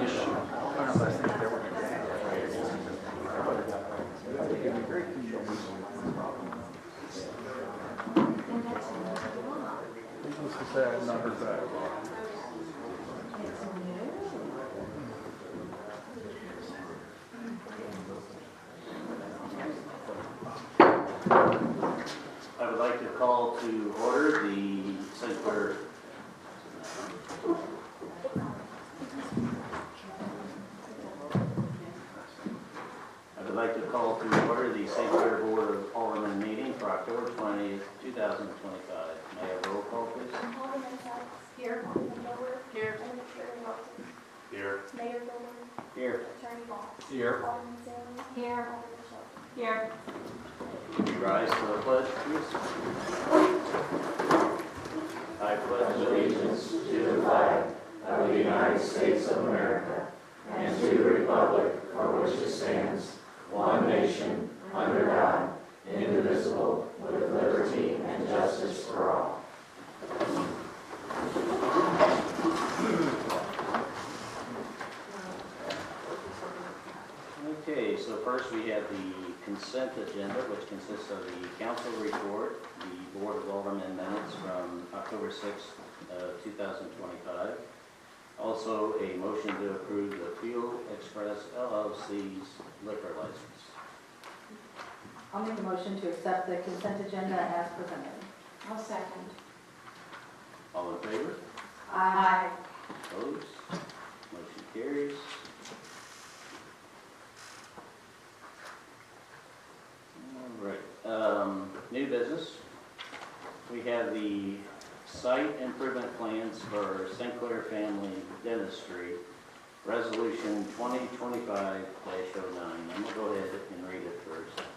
issue. Unless they were Needless to say, I've not heard back. I would like to call to order the St. Clair Board of Aldermen meeting for October 20th, 2025. May I have a roll call, please? Alderman Sykes. Here. Alderman Miller. Here. Alderman Walton. Here. Mayor Gilman. Here. Attorney Fox. Here. Alderman Sanders. Here. Alderman Shelton. Here. Would you rise to the pledge, please? I pledge allegiance to the flag of the United States of America and to the republic for which it stands, one nation, under God, indivisible, with liberty and justice for all. Okay, so first we have the consent agenda, which consists of the council report, the Board of Aldermen minutes from October 6th, 2025. Also, a motion to approve the Fuel Express LLC's liquor license. I'll make a motion to accept the consent agenda as presented. I'll second. All in favor? Aye. Opposed? Motion carries. All right. New business. We have the site improvement plans for St. Clair Family Dentistry, Resolution 2025-09. I'm going to go ahead and read it first.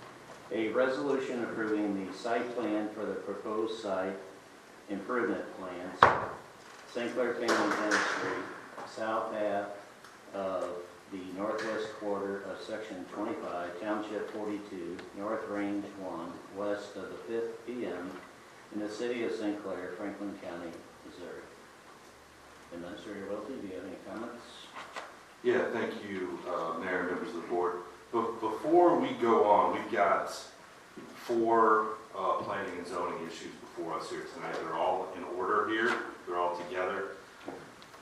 A resolution approving the site plan for the proposed site improvement plans, St. Clair Family Dentistry, south half of the northwest quarter of Section 25, Township 42, North Range 1, west of the 5th PM, in the city of St. Clair, Franklin County, Missouri. Administrator Welty, do you have any comments? Yeah, thank you, Mayor and members of the board. Before we go on, we've got 4 planning and zoning issues before us here tonight. They're all in order here. They're all together.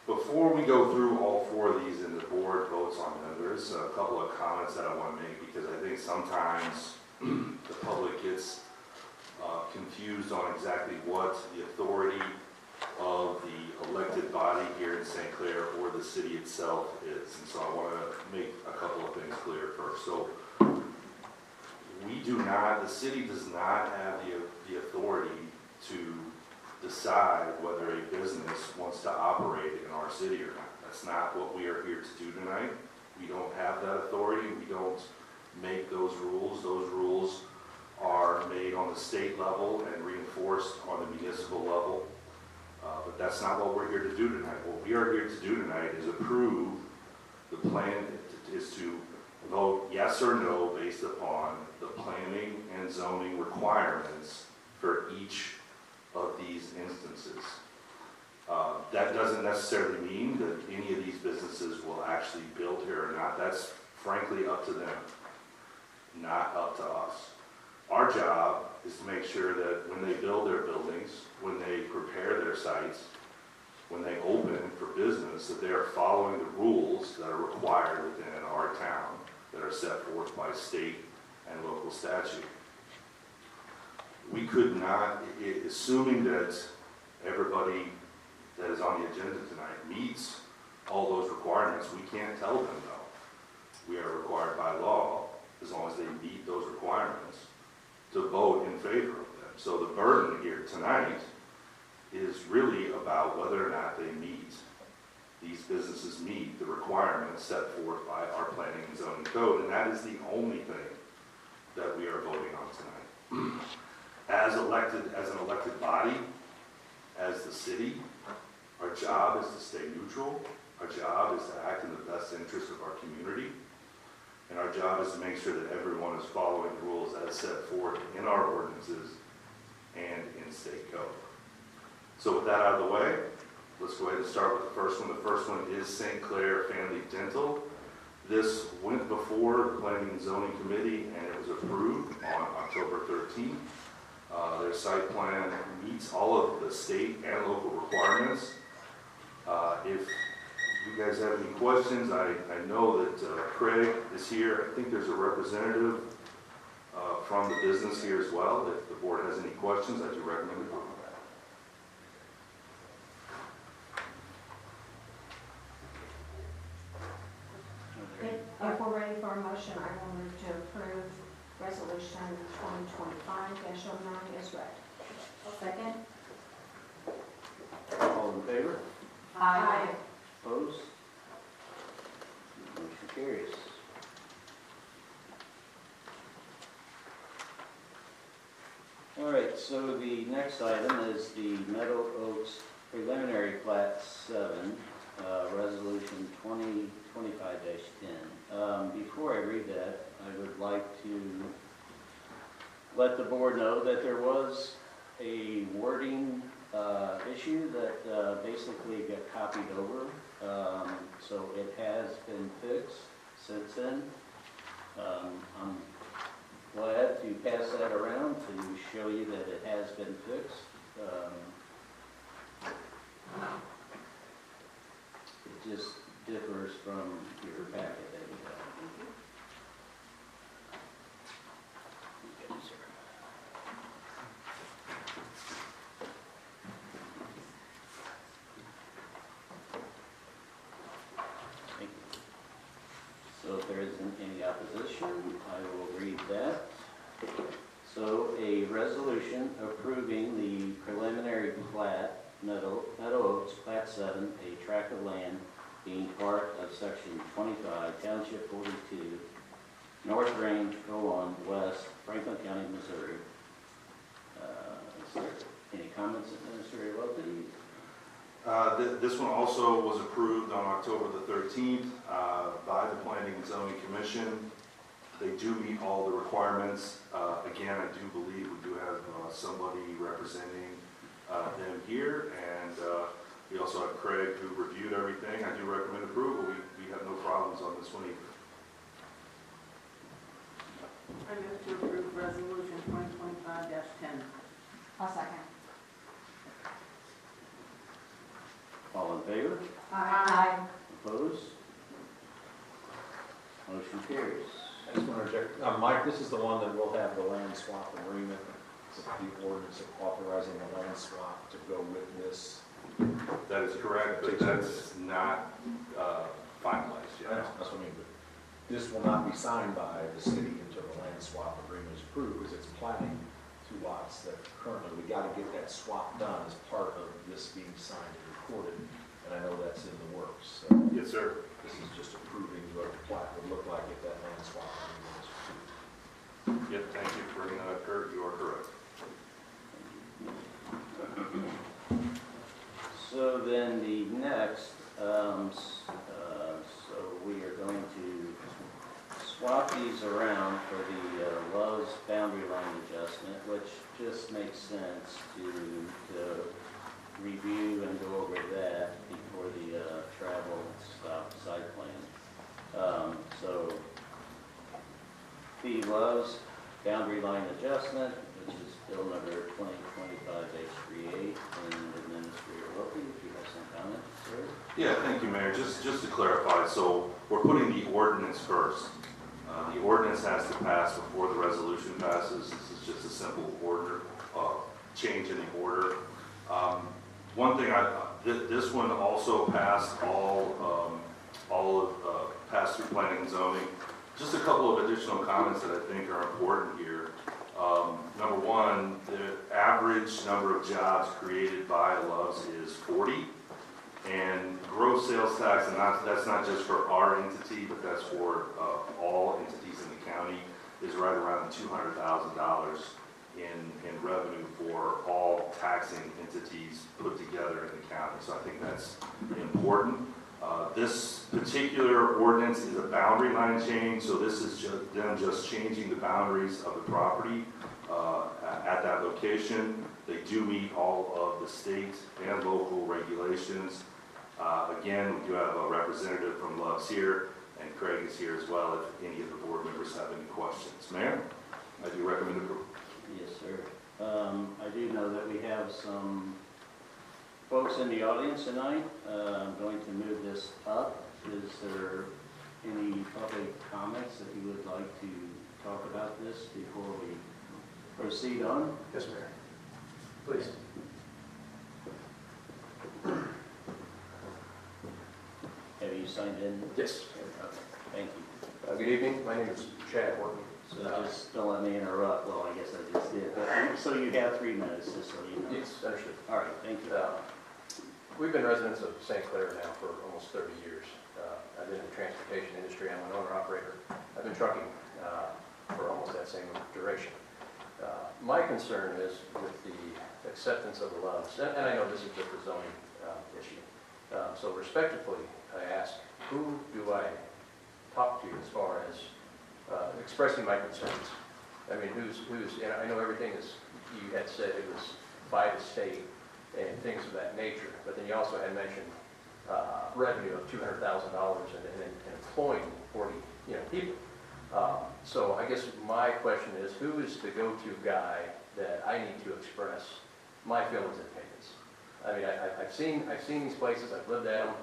Before we go through all 4 of these and the board votes on them, there's a couple of comments that I want to make because I think sometimes the public gets confused on exactly what the authority of the elected body here in St. Clair or the city itself is. And so I want to make a couple of things clear first. So the city does not have the authority to decide whether a business wants to operate in our city or not. That's not what we are here to do tonight. We don't have that authority. We don't make those rules. Those rules are made on the state level and reinforced on the municipal level. But that's not what we're here to do tonight. What we are here to do tonight is approve the plan, is to vote yes or no based upon the planning and zoning requirements for each of these instances. That doesn't necessarily mean that any of these businesses will actually build here or not. That's frankly up to them, not up to us. Our job is to make sure that when they build their buildings, when they prepare their sites, when they open for business, that they are following the rules that are required within our town that are set forth by state and local statute. We could not, assuming that everybody that is on the agenda tonight meets all those requirements, we can't tell them no. We are required by law, as long as they meet those requirements, to vote in favor of them. So the burden here tonight is really about whether or not these businesses meet the requirements set forth by our planning and zoning code, and that is the only thing that we are voting on tonight. As an elected body, as the city, our job is to stay neutral. Our job is to act in the best interest of our community. And our job is to make sure that everyone is following the rules as set forth in our ordinances and in state code. So with that out of the way, Let's go ahead and start with the first one. The first one is St. Clair Family Dental. This went before the Planning and Zoning Committee, and it was approved on October 13th. Their site plan meets all of the state and local requirements. If you guys have any questions, I know that Craig is here. I think there's a representative from the business here as well. If the board has any questions, I do recommend approval. If we're ready for a motion, I will move to approve resolution 2025-09 as read. Second? All in favor? Aye. Opposed? Motion carries. All right, so the next item is the Meadow Oaks preliminary plat 7, resolution 2025-10. Before I read that, I would like to let the board know that there was a wording issue that basically got copied over. So it has been fixed since then. I'm glad to pass that around to show you that it has been fixed. It just differs from your packet that you have. Okay, sir. Thank you. So if there isn't any opposition, I will read that. So a resolution approving the preliminary plat, Meadow Oaks, Plat 7, a tract of land being part of Section 25, Township 42, North Range, go on, West, Franklin County, Missouri. Is there any comments, Administrator Lopez? This one also was approved on October the 13th by the Planning and Zoning Commission. They do meet all the requirements. Again, I do believe we do have somebody representing them here, and we also have Craig who reviewed everything. I do recommend approval. We have no problems on this one either. I move to approve resolution 2025-10. I'll second. All in favor? Aye. Opposed? Motion carries. I just want to interject, Mike, this is the one that will have the land swap agreement, the ordinance authorizing the land swap to go with this. That is correct, but that's not finalized yet. That's what I mean, but this will not be signed by the city until the land swap agreement is approved, because it's platting 2 lots that currently, we got to get that swap done as part of this being signed and recorded, and I know that's in the works, so Yes, sir. this is just approving what the plat would look like if that land swap agreement is approved. Yep, thank you for bringing that up, Kurt. You are correct. So then the next, so we are going to swap these around for the Love's boundary line adjustment, which just makes sense to review and go over that before the travel stop site plan. So the Love's boundary line adjustment, which is bill number 2025-38, and Administrator Wilkie, if you have some comments, sir? Yeah, thank you, Mayor. Just to clarify, so we're putting the ordinance first. The ordinance has to pass before the resolution passes. This is just a simple order, change in the order. One thing, this one also passed all of passed through planning and zoning. Just a couple of additional comments that I think are important here. Number one, the average number of jobs created by Love's is 40, and gross sales tax, and that's not just for our entity, but that's for all entities in the county, is right around $200,000 in revenue for all taxing entities put together in the county. So I think that's important. This particular ordinance is a boundary line change, so this is just changing the boundaries of the property at that location. They do meet all of the state and local regulations. Again, we do have a representative from Love's here, and Craig is here as well if any of the board members have any questions. Ma'am, I do recommend approval. Yes, sir. I do know that we have some folks in the audience tonight. I'm going to move this up. Is there any public comments that you would like to talk about this before we proceed on? Yes, Mayor. Please. Have you signed in? Yes. Okay, thank you. Good evening. My name is Chad Horton. So just don't let me interrupt. Well, I guess I just did. But, so you have 3 minutes, just so you know. Yes, understood. All right, thank you. We've been residents of St. Clair now for almost 30 years. I've been in the transportation industry. I'm an owner-operator. I've been trucking for almost that same duration. My concern is with the acceptance of the Loves, and I know this is just a zoning issue. So respectively, I ask, who do I talk to as far as expressing my concerns? I mean, and I know everything is, you had said it was by the state and things of that nature, but then you also had mentioned revenue of $200,000 and employing 40 people. So I guess my question is, who is the go-to guy that I need to express my feelings and opinions? I mean, I've seen these places, I've lived at them.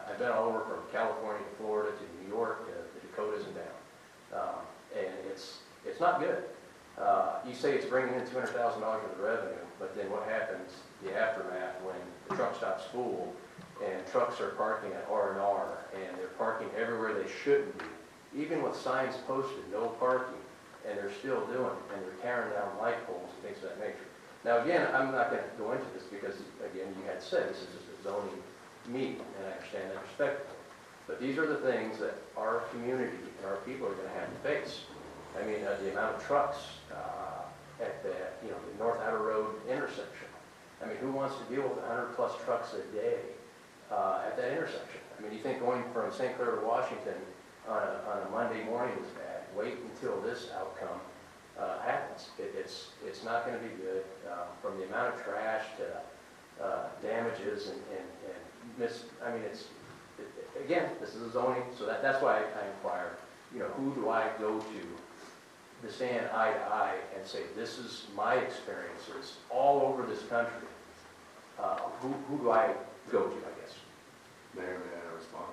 I've been all over from California to Florida to New York, the Dakotas and down. And it's not good. You say it's bringing in $200,000 worth of revenue, but then what happens, the aftermath, when the truck stops full and trucks are parking at R&R and they're parking everywhere they shouldn't be, even with signs posted, no parking, and they're still doing it, and they're tearing down light poles and things of that nature. Now, again, I'm not going to go into this because, again, you had said this is just a zoning meeting, and I understand that respectfully. But these are the things that our community and our people are going to have to face. I mean, the amount of trucks at the North Outer Road intersection. I mean, who wants to deal with 100+ trucks a day at that intersection? I mean, you think going from St. Clair to Washington on a Monday morning is bad. Wait until this outcome happens. It's not going to be good. From the amount of trash to damages and I mean, again, this is a zoning, so that's why I inquire, who do I go to stand eye to eye and say, this is my experiences all over this country. Who do I go to, I guess? Mayor, may I respond?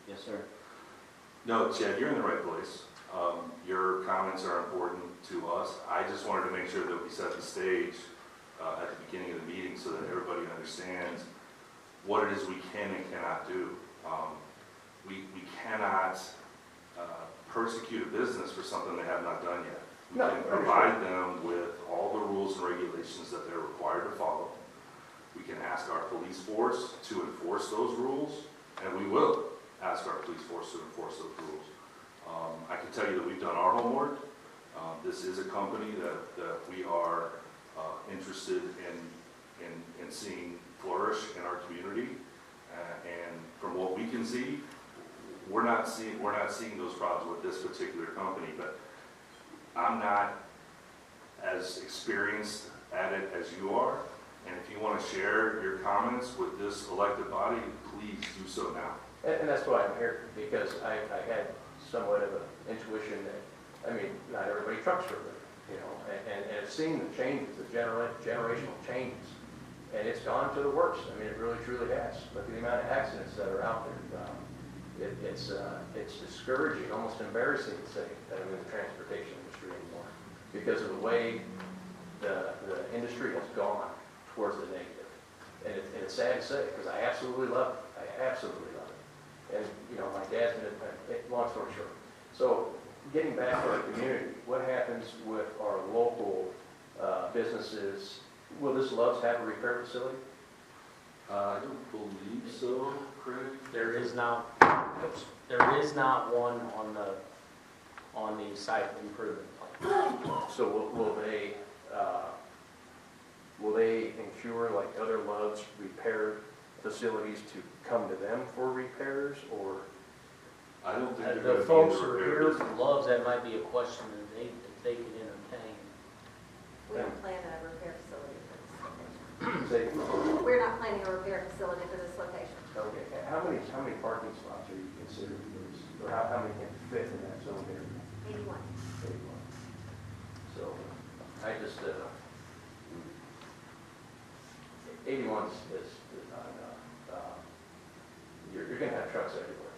Yes, sir. No, Chad, you're in the right place. Your comments are important to us. I just wanted to make sure that we set the stage at the beginning of the meeting so that everybody understands what it is we can and cannot do. We cannot persecute a business for something they have not done yet. We can provide them with all the rules and regulations that they're required to follow. We can ask our police force to enforce those rules, and we will ask our police force to enforce those rules. I can tell you that we've done our homework. This is a company that we are interested in seeing flourish in our community, and from what we can see, we're not seeing those problems with this particular company. But I'm not as experienced at it as you are, and if you want to share your comments with this elected body, please do so now. And that's why I'm here, because I had somewhat of an intuition that, I mean, not everybody trucks for a living, and I've seen the changes, the generational changes, and it's gone to the worst. I mean, it really, truly has. Look at the amount of accidents that are out there. It's discouraging, almost embarrassing to say that I'm in the transportation industry anymore, because of the way the industry has gone towards the negative. And it's sad to say, because I absolutely love it. I absolutely love it. And, my dad's been, long story short. So, getting back to our community, what happens with our local businesses? Will this Love's have a repair facility? I don't believe so, Craig. There is not one on the site improvement plan. So will they ensure, like other Love's repair facilities, to come to them for repairs, or? I don't think they're The going to folks be in who the are repair here business. from Love's, that might be a question that they could entertain. We don't plan to have a repair Say, We're not planning a repair facility for this location. okay, how many parking spots are you considering for this? Or how many can fit in that zone here? 81. 81. So, I just, 81 is not enough. You're gonna have trucks everywhere.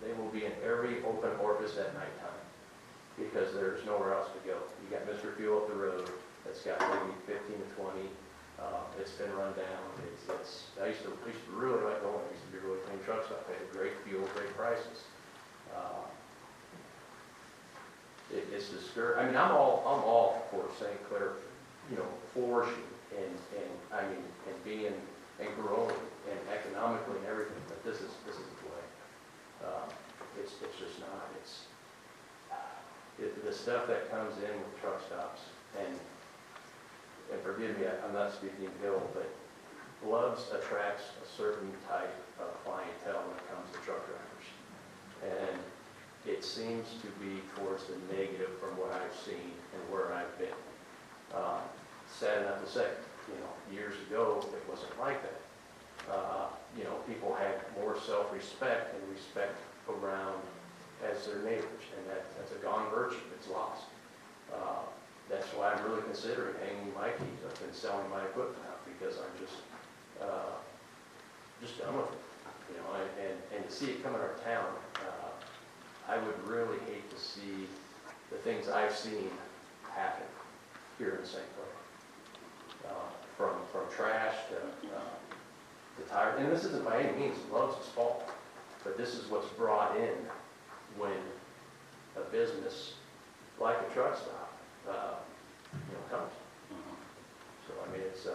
They will be in every open orifice at nighttime, because there's nowhere else to go. You got Mr. Fuel up the road, that's got maybe 15 to 20, it's been run down, I used to really like going, I used to be really clean truck stop, they had great fuel, great prices. It's discouraging. I mean, I'm all for St. Clair, flourishing and being and growing and economically and everything. But this is the way. It's just not. The stuff that comes in with truck stops and forgive me, I'm not speaking ill, but Love's attracts a certain type of clientele when it comes to truck drivers, and it seems to be towards the negative from what I've seen and where I've been. Sad enough to say, years ago, it wasn't like that. People had more self-respect and respect around as their neighbors, and that's a gone virtue, it's lost. That's why I'm really considering hanging my keys up and selling my equipment out, because I'm just done with it. And to see it come in our town, I would really hate to see the things I've seen happen here in St. Clair. From trash to tires, and this isn't by any means Love's fault, but this is what's brought in when a business like a truck stop, comes. So I mean, it's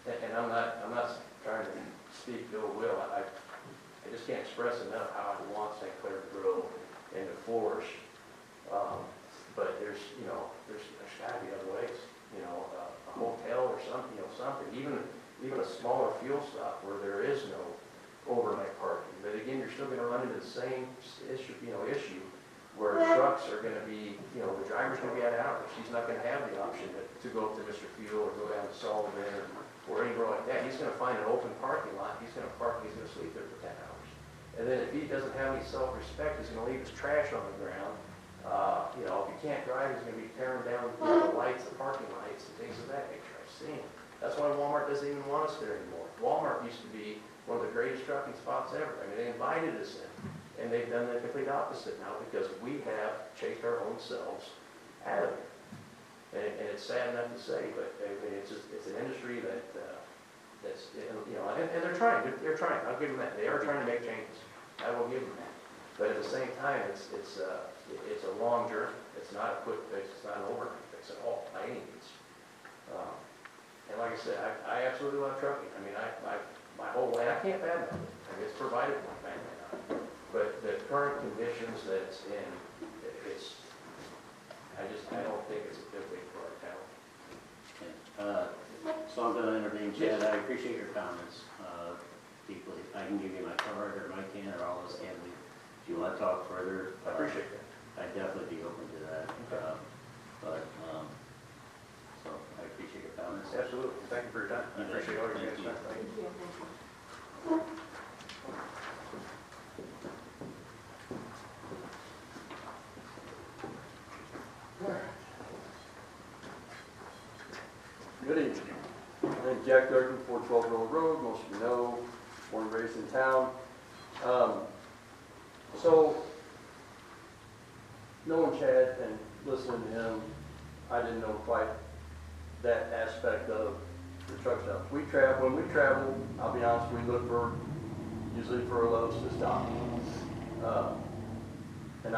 and I'm not trying to speak ill will. I just can't express enough how I want St. Clair to grow and to flourish. But there's got to be other ways. A hotel or something, even a smaller fuel stop where there is no overnight parking. But again, you're still going to run into the same issue where trucks are going to be, the driver's going to be at hours. He's not going to have the option to go up to Mr. Fuel or go down to Sullivan or anywhere like that. He's going to find an open parking lot. He's going to park. He's going to sleep there for 10 hours. And then if he doesn't have any self-respect, he's going to leave his trash on the ground. If he can't drive, he's going to be tearing down the lights, the parking lights, and things of that nature. I've seen it. That's why Walmart doesn't even want us there anymore. Walmart used to be one of the greatest trucking spots ever. I mean, they invited us in, and they've done the complete opposite now because we have chased our own selves out of it. And it's sad enough to say, but I mean, it's an industry that's and they're trying. I'll give them that. They are trying to make changes. I will give them that. But at the same time, it's a long journey. It's not a quick fix. It's not an overnight fix at all, by any means. And like I said, I absolutely love trucking. I mean, my whole life, I can't badmouth it. I mean, it's provided for my family. But the current conditions that it's in, I don't think it's a good thing for our town. Okay. So I'm going to intervene, Chad. I appreciate your comments deeply. I can give you my card or my can or all this can. If you want to talk further, I appreciate that. I'd definitely be open to that. Okay. So I appreciate your comments. Absolutely. Thank you for your time. I appreciate all your Thank you. guys' time. Thank you. Good evening. My name's Jack Durkin, 412 Roll Road. Most of you know, born and raised in town. So, knowing Chad and listening to him, I didn't know quite that aspect of the truck stops. When we travel, I'll be honest, we look usually for a Lowe's to stop. And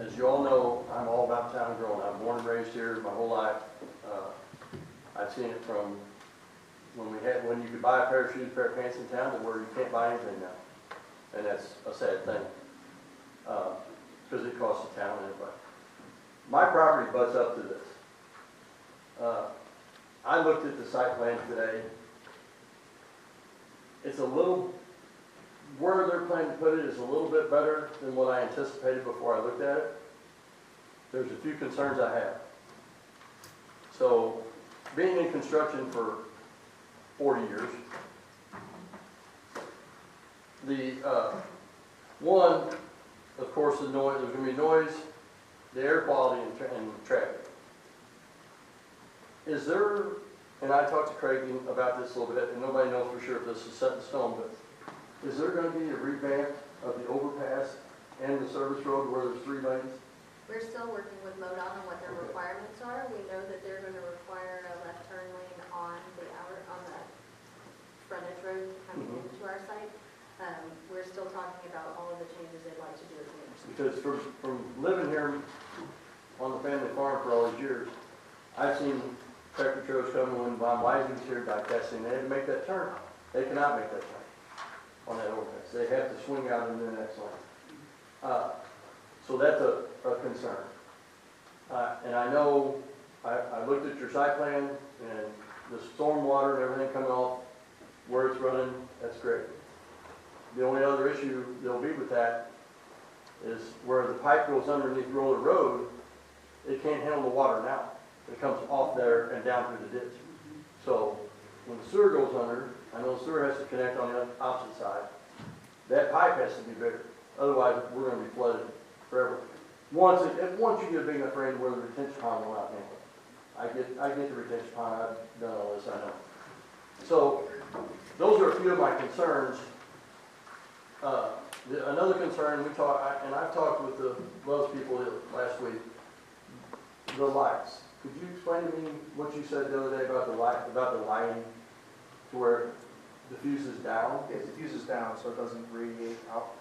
as you all know, I'm all about town growing. I'm born and raised here my whole life. I've seen it from when you could buy a pair of shoes, a pair of pants in town, to where you can't buy anything now. And that's a sad thing, because it costs the town and everybody. My property butts up to this. I looked at the site plan today. It's where they're planning to put it is a little bit better than what I anticipated before I looked at it. There's a few concerns I have. So, being in construction for 40 years. The, one, of course, the noise, there's gonna be noise, the air quality and traffic. Is there, and I talked to Craig about this a little bit, and nobody knows for sure if this is set in stone, but is there gonna be a revamp of the overpass and the service road where there's 3 lanes? We're still working with MoDOT on what their requirements are. We know that they're going to require a left turn lane on the frontage road coming into our site. We're still talking about all of the changes they'd like to do at the intersection. Because from living here on the family farm for all these years, I've seen tractor trailers coming when Von Weising's here bypassing, they had to make that turn. They cannot make that turn on that overpass. They have to swing out into the next lane. So that's a concern. And I know, I looked at your site plan and the storm water and everything coming off where it's running, that's great. The only other issue there'll be with that is where the pipe goes underneath Roller Road, it can't handle the water now. It comes off there and down through the ditch. So when the sewer goes under, I know the sewer has to connect on the opposite side. That pipe has to be bigger. Otherwise, we're gonna be flooded forever. Once you get a big enough rain where the retention pond will not handle it. I get the retention pond, I've done all this, I know. So, those are a few of my concerns. Another concern, I've talked with the Lowe's people last week, the lights. Could you explain to me what you said the other day about the lighting, to where it diffuses down? It diffuses down so it doesn't radiate out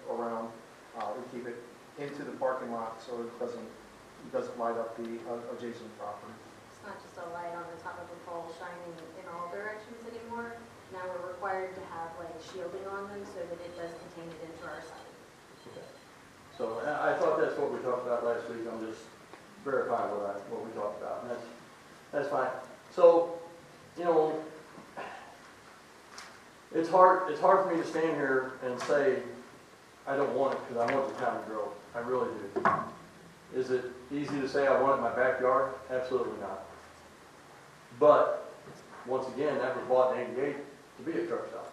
around. We keep it into the parking lot so it doesn't light up the adjacent property. It's not just a light on the top of a pole shining in all directions anymore. Now we're required to have like shielding on them so that it does contain it into our site. Okay. So I thought that's what we talked about last week. I'm just verifying what we talked about, and that's fine. So, you know, it's hard for me to stand here and say I don't want it because I want the town to grow. I really do. Is it easy to say I want it in my backyard? Absolutely not. But once again, that was bought in '88 to be a truck stop.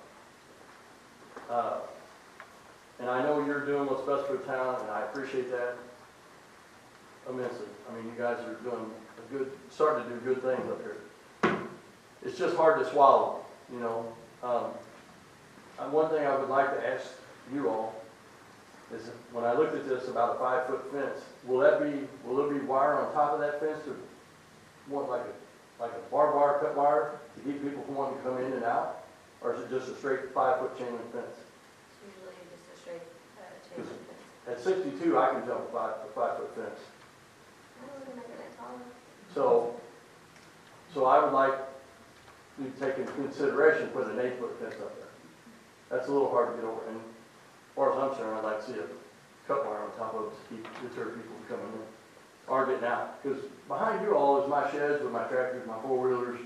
And I know you're doing what's best for the town, and I appreciate that immensely. I mean, you guys are starting to do good things up here. It's just hard to swallow, you know. One thing I would like to ask you all is, when I looked at this about a 5-foot fence, will there be wire on top of that fence, or what, like a barbed wire, cut wire to keep people from wanting to come in and out, or is it just a straight 5-foot chain link fence? It's usually just a straight chain link fence. At 62, I can jump a 5-foot fence. We're making it taller. So I would like you to take into consideration putting an 8-foot fence up there. That's a little hard to get over. And as far as I'm concerned, I'd like to see a cut wire on top of it to deter people from coming in or getting out. Because behind you all is my sheds with my tractors, my 4-wheelers,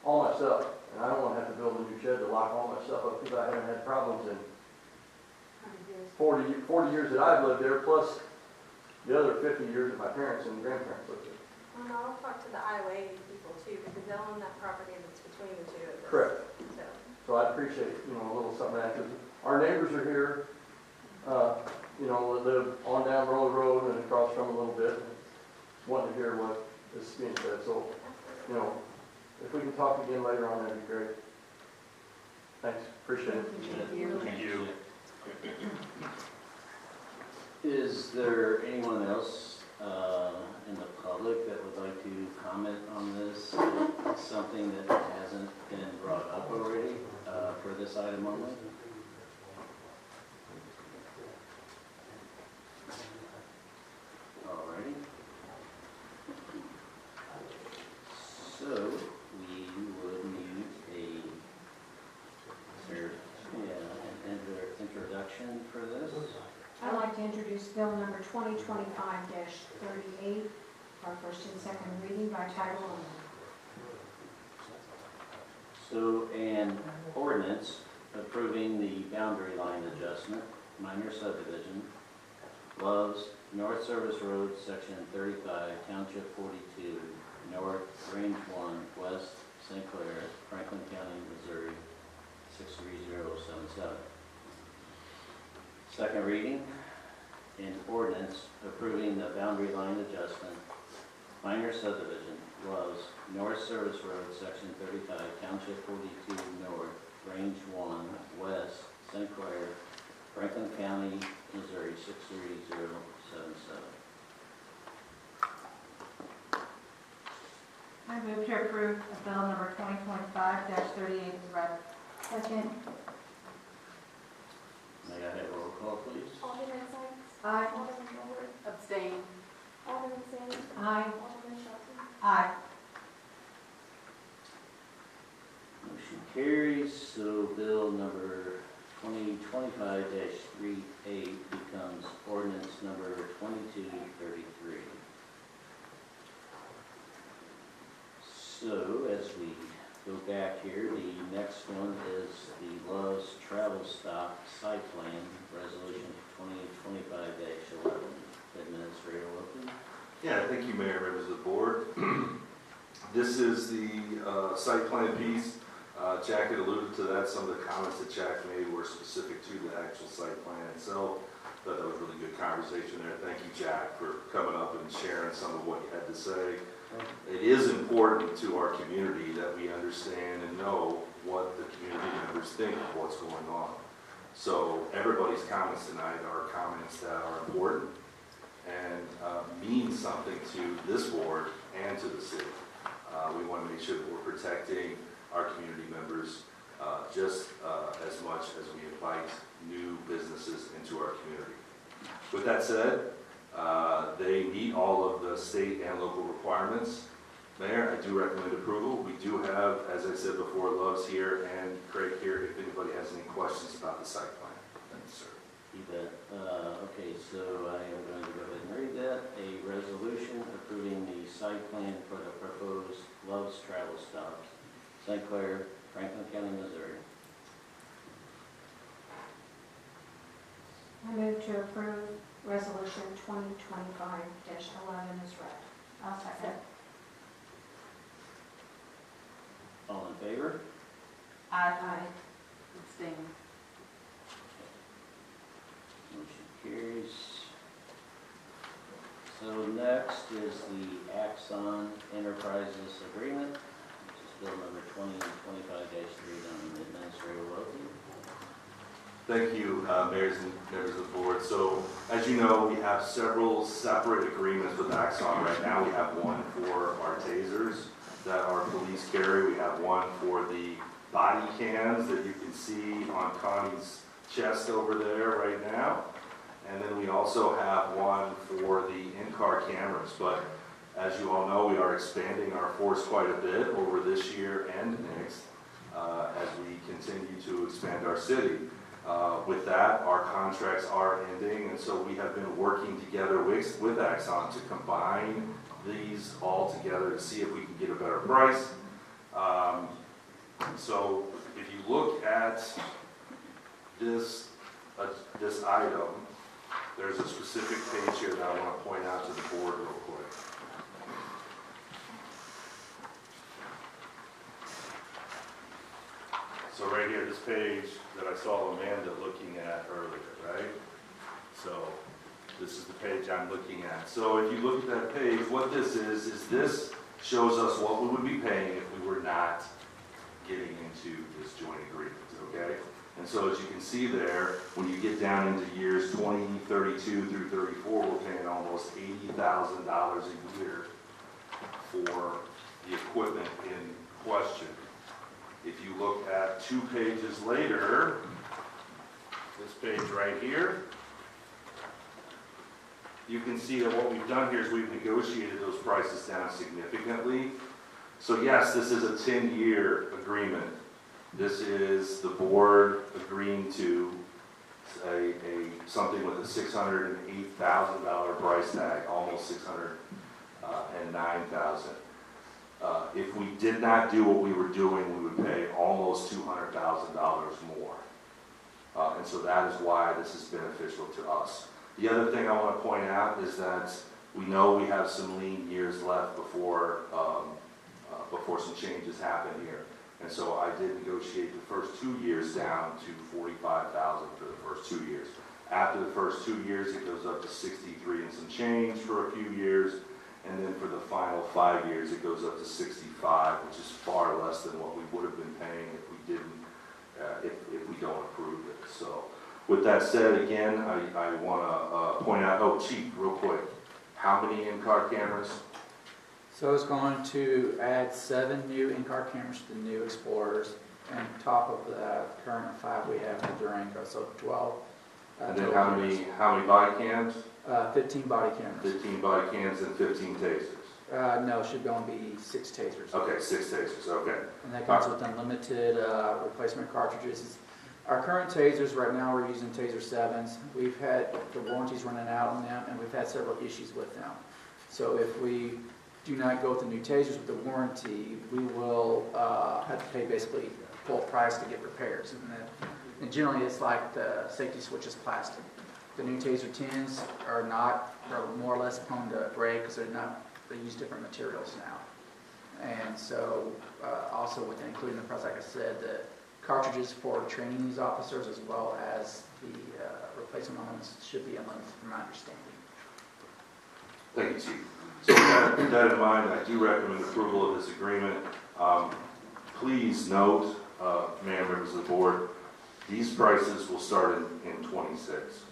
all my stuff. And I don't want to have to build a new shed to lock all my stuff up because I haven't had problems in 40 years that I've lived there, plus the other 50 years that my parents and grandparents lived there. Well, I'll talk to the Iowa people too, because they'll own that property that's between the two of us. Correct. So, So I'd appreciate, you know, a little something like that, because our neighbors are here, you know, that live on down Roller Road and across from a little bit, and wanting to hear what is being said. So, you know, if we can talk again later on, that'd be great. Thanks, appreciate it. Thank you. Is there anyone else in the public that would like to comment on this? Something that hasn't been brought up already for this item only? Alrighty. So we would need an introduction for this. I'd like to introduce bill number 2025-38, our first and second reading by title only. So, an ordinance approving the boundary line adjustment, minor subdivision, Love's North Service Road, Section 35, Township 42, North, Range 1, West, St. Clair, Franklin Franklin County, Missouri, 63077. Second reading, an ordinance approving the boundary line adjustment, minor subdivision, Loves, North Service Road, Section 35, Township 42 North, Range 1, West, St. Clair, Franklin County, Missouri, 63077. I move to approve bill number 2025-38 is read. Second. May I have a roll call, please? Alderman Sykes? Aye. Alderman Boyd? Abstain. Alderman Sands? Aye. Alderman Shelton? Aye. Motion carries, so bill number 2025-38 becomes ordinance number 2233. So as we go back here, the next one is the Love's Travel Stop Site Plan, Resolution 2025-11. Administrator Wilson. Yeah, thank you, Mayor, members of the board. This is the site plan piece. Jack had alluded to that. Some of the comments that Jack made were specific to the actual site plan itself. Thought that was a really good conversation there. Thank you, Jack, for coming up and sharing some of what you had to say. It is important to our community that we understand and know what the community members think of what's going on. So everybody's comments tonight are comments that are important and mean something to this board and to the city. We want to make sure that we're protecting our community members just as much as we invite new businesses into our community. With that said, they meet all of the state and local requirements. Mayor, I do recommend approval. We do have, as I said before, Love's here and Craig here if anybody has any questions about the site plan. Thank you, sir. You bet. Okay, so I am going to go ahead and read that. A resolution approving the site plan for the proposed Love's Travel Stops, St. Clair, Franklin County, Missouri. I move to approve resolution 2025-11 is read. I'll second. All in favor? Aye. Abstain. Motion carries. So next is the Axon Enterprises Agreement, which is bill number 2025-3 on the Administrator Wilkie. Thank you, mayors and members of the board. So, as you know, we have several separate agreements with Axon. Right now, we have one for our tasers that our police carry. We have one for the body cams that you can see on Connie's chest over there right now. And then we also have one for the in-car cameras. But as you all know, we are expanding our force quite a bit over this year and next as we continue to expand our city. With that, our contracts are ending, and so we have been working together with Axon to combine these all together to see if we can get a better price. So if you look at this item, there's a specific page here that I want to point out to the board real quick. So right here, this page that I saw Amanda looking at earlier, right? So this is the page I'm looking at. So if you look at that page, what this is this shows us what we would be paying if we were not getting into this joint agreement, okay? And so as you can see there, when you get down into years 2032 through 34, we're paying almost $80,000 a year for the equipment in question. If you look at 2 pages later, this page right here, you can see that what we've done here is we've negotiated those prices down significantly. So yes, this is a 10-year agreement. This is the board agreeing to something with a $608,000 price tag, almost $609,000. If we did not do what we were doing, we would pay almost $200,000 more. And so that is why this is beneficial to us. The other thing I want to point out is that we know we have some lean years left before some changes happen here. And so I I did negotiate the first 2 years down to $45,000 for the first 2 years. After the first 2 years, it goes up to 63 and some change for a few years, and then for the final 5 years, it goes up to 65, which is far less than what we would have been paying if we didn't, if we don't approve it. So, with that said, again, I want to point out, oh, Chief, real quick, how many in-car cameras? So it's going to add 7 new in-car cameras to the new Explorers, on top of the current 5 we have in the Durango, so 12. And then how many body cams? 15 body cameras. 15 body cams and 15 tasers. No, it should only be 6 tasers. Okay, 6 tasers, okay. And that comes with unlimited replacement cartridges. Our current tasers, right now, we're using Taser 7s. We've had the warranties running out on them, and we've had several issues with them. So if we do not go with the new tasers with the warranty, we will have to pay basically full price to get repairs. And generally, it's like the safety switch is plastic. The new Taser 10s are not, they're more or less prone to break because they use different materials now. And so, also with including the price, like I said, the cartridges for training these officers as well as the replacement ones should be unlimited from my understanding. Thank you, Chief. So with that in mind, I do recommend approval of this agreement. Please note, Mayor, members of the board, these prices will start in 26.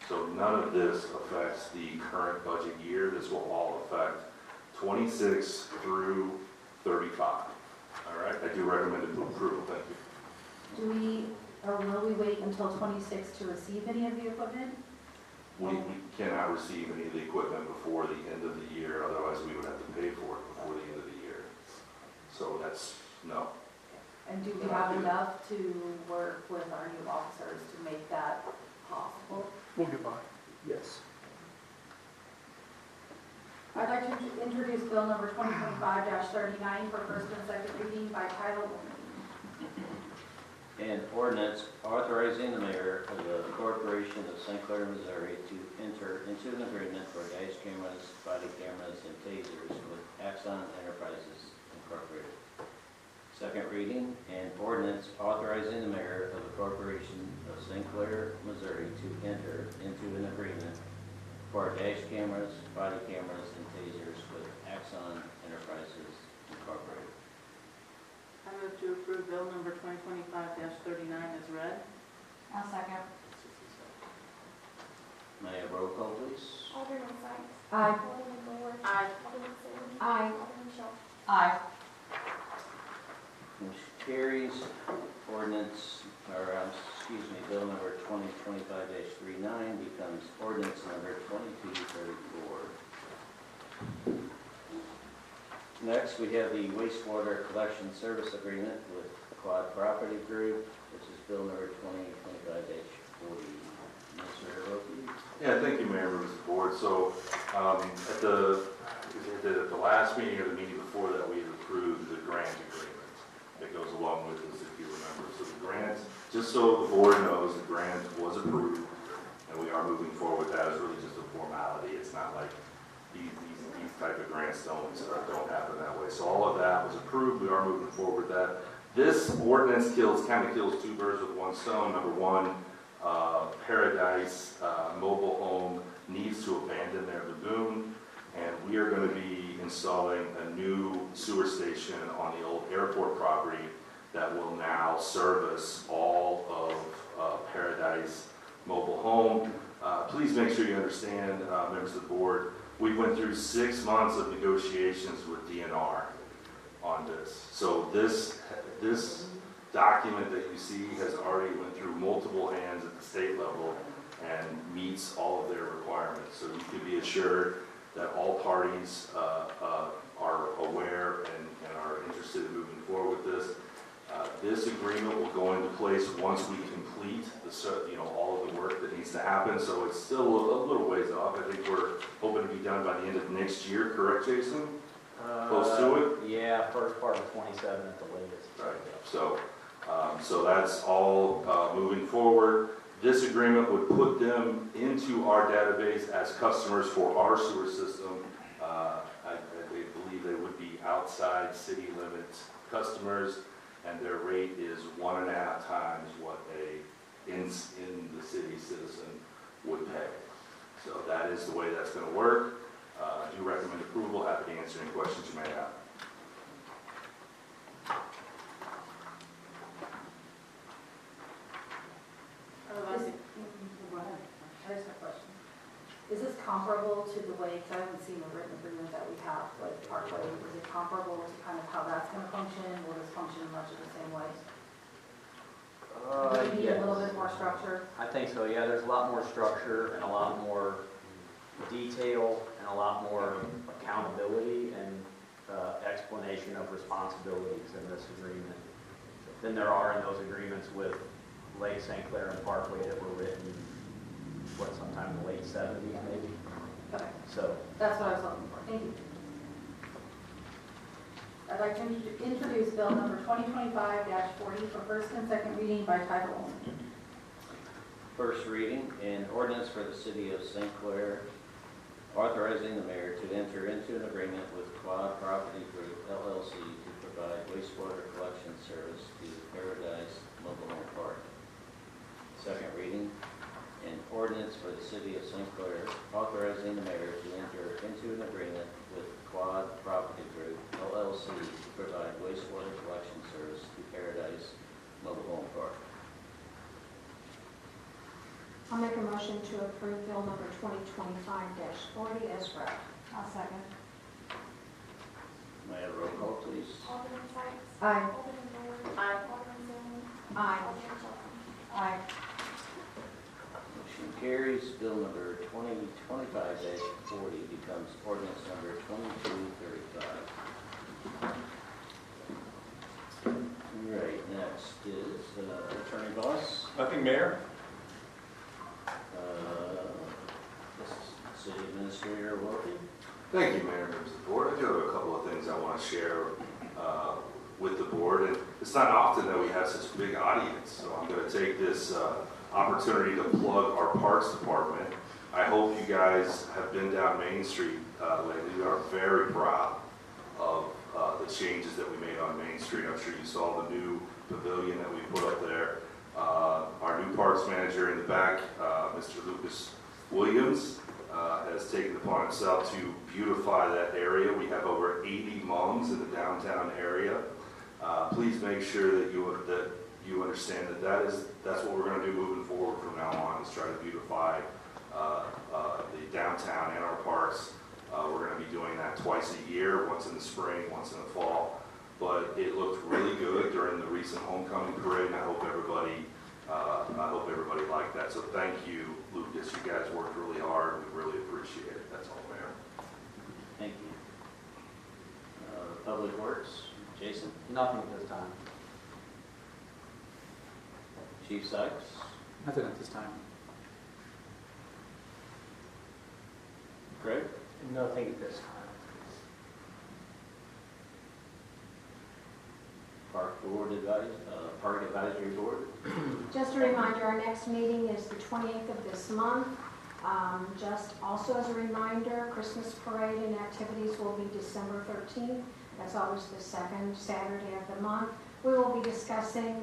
So none of this affects the current budget year. This will all affect 26 through 35. All right, I do recommend approval. Thank you. Do we, or will we wait until 26 to receive any of the equipment? We cannot receive any of the equipment before the end of the year, otherwise we would have to pay for it before the end of the year. So that's, no. And do we have enough to work with our new officers to make that possible? We'll get by. Yes. I'd like to introduce bill number 2025-39 for first and second reading by title only. An ordinance authorizing the mayor of the corporation of St. Clair, Missouri to enter into an agreement for dash cameras, body cameras, and tasers with Axon Enterprises Incorporated. Second reading, an ordinance authorizing the mayor of the corporation of St. Clair, Missouri to enter into an agreement for dash cameras, body cameras, and tasers with Axon Enterprises Incorporated. I move to approve bill number 2025-39 as read. I'll second. May I have roll call, please? Alderman Sykes. Aye. Alderman Board. Aye. Alderman Sandy. Aye. Alderman Schultz. Aye. Motion carries. Ordinance, bill number 2025-39 becomes ordinance number 2234. Next, we have the wastewater collection service agreement with Quad Property Group, which is bill number 2025-40. Mr. Hiroki? Yeah, thank you, Mayor, members of the board. So at the last meeting or the meeting before that, we had approved the grant agreement that goes along with this, if you remember. So the grant, just so the board knows, the grant was approved, and we are moving forward with that. It's really just a formality. It's not like these type of grants don't happen that way. So all of that was approved. We are moving forward with that. This ordinance kind of kills 2 birds with 1 stone. Number one, Paradise Mobile Home needs to abandon their lagoon, and we are going to be installing a new sewer station on the old airport property that will now service all of Paradise Mobile Home. Please make sure you understand, members of the board, we went through 6 months of negotiations with DNR on this. So this document that you see has already went through multiple hands at the state level and meets all of their requirements. So you can be assured that all parties are aware and are interested in moving forward with this. This agreement will go into place once we complete all of the work that needs to happen. So it's still a little ways off. I think we're hoping to be done by the end of next year. Correct, Jason? Close to it? Yeah, first part of 27 at the latest. Right. So that's all moving forward. This agreement would put them into our database as customers for our sewer system. I believe they would be outside city limits customers, and their rate is 1.5 times what a in the city citizen would pay. So that is the way that's going to work. I do recommend approval. Happy to answer any questions you may have. Go ahead. I just have a question. Is this comparable to the way, because I haven't seen the written agreement that we have, like Parkway, is it comparable to kind of how that's going to function? Will this function much of the same way? Maybe a little bit more structure? I think so, yeah, there's a lot more structure and a lot more detail and a lot more accountability and explanation of responsibilities in this agreement than there are in those agreements with Lake St. Clair and Parkway that were written, sometime in the late 70s maybe. Okay, So, that's what I was looking for. Thank you. I'd like to introduce bill number 2025-40 for first and second reading by title only. First reading, an ordinance for the city of St. Clair authorizing the mayor to enter into an agreement with Quad Property Group LLC to provide wastewater collection service to Paradise Mobile Home Park. Second reading, an ordinance for the city of St. Clair authorizing the mayor to enter into an agreement with Quad Property Group LLC to provide wastewater collection service to Paradise Mobile Home Park. I'll make a motion to approve bill number 2025-40 as read. I'll second. May I have a roll call, please? Alderman Sykes? Aye. Alderman Boyd? Aye. Alderman Zane? Aye. Alderman Shelton? Aye. Motion carries. Bill number 2025-40 becomes ordinance number 2235. All right, next is Attorney Voss. Nothing, Mayor? This is City Administrator Wilkie. Thank you, Mayor, members of the board. I do have a couple of things I want to share with the board. And it's not often that we have such a big audience, so I'm going to take this opportunity to plug our Parks Department. I hope you guys have been down Main Street lately. We are very proud of the changes that we made on Main Street. I'm sure you saw the new pavilion that we put up there. Our new parks manager in the back, Mr. Lucas Williams, has taken upon himself to beautify that area. We have over 80 mums in the downtown area. Please make sure that you understand that that's what we're going to do moving forward from now on, is try to beautify the downtown and our parks. We're going to be doing that twice a year, once in the spring, once in the fall. But it looked really good during the recent homecoming parade, and I hope everybody liked that. So thank you, Lucas. You guys worked really hard. We really appreciate it. That's all, Mayor. Thank you. Public Works, Jason. nothing at this time. Chief Sykes. Nothing at this time. Craig. Nothing at this time. Park Advisory Board. Just a reminder, our next meeting is the 28th of this month. Just also as a reminder, Christmas parade and activities will be December 13th. That's always the second Saturday of the month. We will be discussing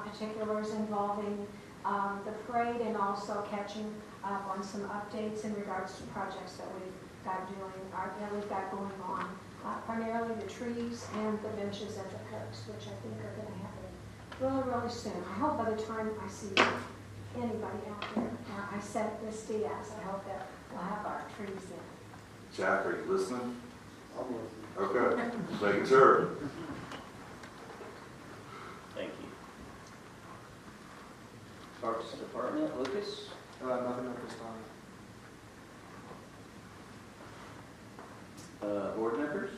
particulars involving the parade and also catching up on some updates in regards to projects that we've got going on. Primarily the trees and the benches at the parks, which I think are going to happen really, really soon. I hope by the time I see anybody out there, I set this Diaz, I hope that we'll have our trees in. Jack, are you listening? I'm with you. Okay, just making sure. Thank you. Parks Department, Lucas. Nothing at this time. Board members?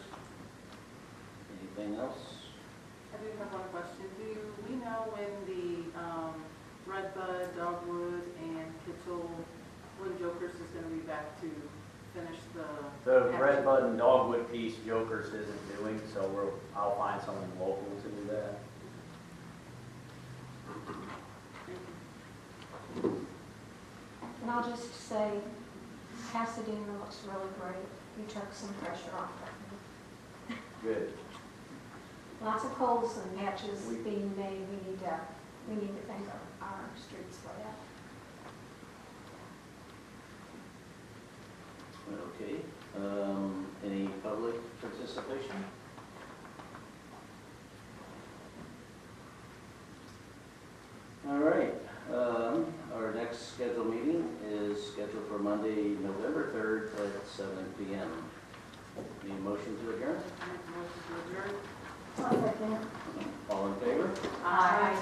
Anything else? I do have one question. Do we know when the Redbud, Dogwood, and Kitchell, when Jokers is going to be back to finish The Red Bud and Dogwood piece, Jokers isn't doing, so I'll find someone local to do that. And I'll just say, Pasadena looks really great. You took some pressure off of me. Good. lots of holes and patches being made. We need to thank our streets for that. Okay, any public participation? All right, our next scheduled meeting is scheduled for Monday, November 3rd at 7 p.m. Need a motion to adjourn? Motion to adjourn. One second. All in favor? Aye.